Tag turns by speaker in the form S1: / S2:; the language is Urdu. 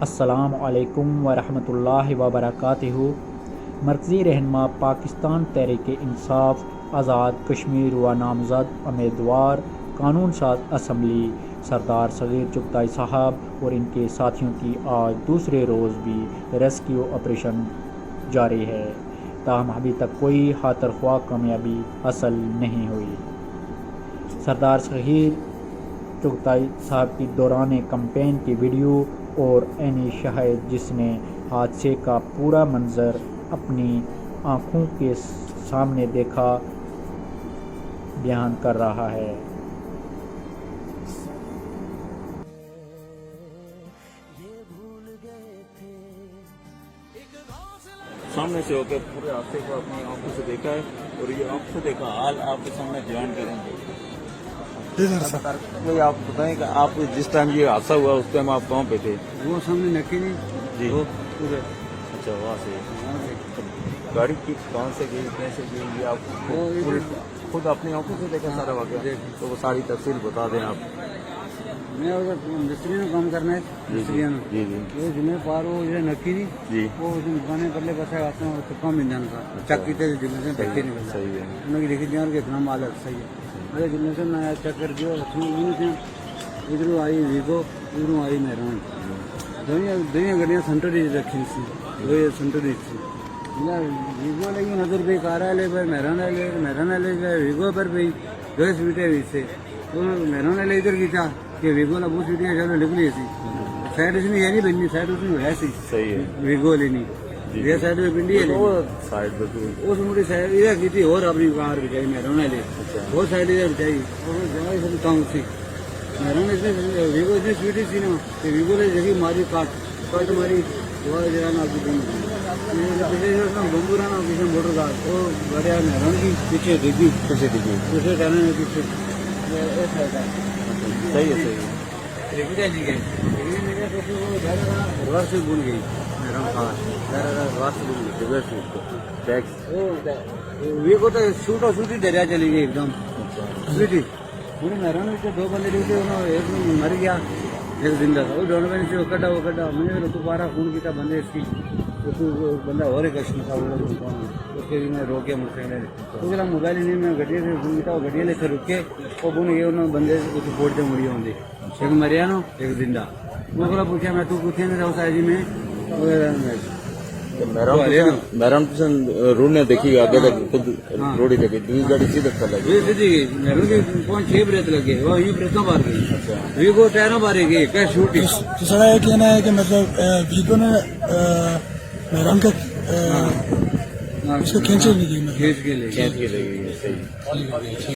S1: السلام علیکم ورحمۃ اللہ وبرکاتہ۔ مرکزی رہنما پاکستان تحریک انصاف آزاد کشمیر و نامزد امیدوار قانون ساز اسمبلی سردار صغیر چغتائی صاحب اور ان کے ساتھیوں کی آج دوسرے روز بھی ریسکیو آپریشن جاری ہے، تاہم ابھی تک کوئی خاطر خواہ کامیابی حاصل نہیں ہوئی۔ سردار صغیر چغتائی صاحب کی دوران کمپین کی ویڈیو اور عینی شاہد جس نے حادثے کا پورا منظر اپنی آنکھوں کے سامنے دیکھا بیان کر رہا ہے۔
S2: سامنے سے ہو کے پورے حادثے کو اپنی آنکھوں سے دیکھا ہے اور یہ آنکھوں سے دیکھا حال آپ کے سامنے بیان کریں گے۔ آپ بتائیں کہ آپ جس ٹائم یہ حادثہ ہوا اس ٹائم آپ کہاں پہ تھے؟
S3: وہ سامنے نکی نہیں
S2: جی
S3: پورے
S2: اچھا وہاں سے گاڑی کی کہاں سے گئی کیسے گئی یہ آپ پورے خود اپنی آنکھوں سے دیکھا سارا واقعہ؟ تو وہ ساری تفصیل بتا دیں آپ۔
S3: میں مستری میں کام کرنا ہے مستری
S2: جی جی
S3: وہ جمعے پار وہ جو نکی نہیں
S2: جی
S3: وہ دکانیں پلے پسے آتے ہیں تو کم انجان کا چک کیتے جمعے سے دیکھتے نہیں ملتا
S2: صحیح ہے
S3: انہوں کی دیکھی جان کے اتنا مال ہے صحیح ہے ارے جمعے سے میں چیک کر دیا ادھر آئی ویگو ادھر آئی مہران دونوں گاڑیاں سینٹر رکھی تھی وہ سینٹر تھی ویگو لگی نظر پہ کارالے پر مہران والے ویگو پر پہ دو سیٹیں ہوئی سے مہران والے ادھر کی تھا کہ ویگو لا بہت سیٹیں چلو نکلی تھی سائڈ اس میں یہ نہیں بننی سائڈ اس میں ویسی
S2: صحیح ہے
S3: ویگو لینی یہ سائڈ میں پنڈی ہے
S2: سائڈ پہ
S3: اس موٹی سائڈ ادھر کی تھی اور اپنی کار بچائی مہران والے وہ سائڈ ادھر بچائی اور جگہ سب کام تھی مہران اس میں ویگو اتنی سویٹی تھی نا کہ ویگو نے جگہ ماری کاٹ ماری وہ جگہ نا آپ کی بمبو رہا نا پیچھے موٹر کار وہ گاڑیاں مہران کی پیچھے دیکھی
S2: پیچھے دیکھیے
S3: دوسرے ٹائم میں پیچھے
S2: صحیح ہے صحیح ہے
S3: گھر سے بھول گئی وی کو تو شوٹ اور شوٹ ہی دریا چلی گئی ایک دم سویٹی پورے مہران کے دو بندے ڈیوٹے ایک مر گیا ایک زندہ تھا وہ دونوں بندے سے وہ کٹا میں نے تو بارہ خون کی تھا بندے اس کی بندہ اور ایک اشن تھا اس کے میں روکے مجھ سے موبائل نہیں میں گڈی سے فون کیا گڈی لے سے رکے وہ بن گئے انہوں بندے بورڈ سے مڑی ہوں ایک مریا نو ایک زندہ میں بولا پوچھا میں تو پوچھے نہیں رہا جی میں
S2: مہران حسین روڈ نے دیکھی آگے تک خود روڈ ہی دیکھی دوسری گاڑی سیدھے کر لگی
S3: سیدھی گئی مہران کی 5-6 بریت لگے وہ یوں بریتوں مار گئی ویگو ٹائروں مارے گئی کیا شوٹ
S4: تو سر یہ کہنا ہے کہ مطلب ویگو نے مہران کا اس کو کھینچے نہیں
S3: کھینچ کے لے
S2: صحیح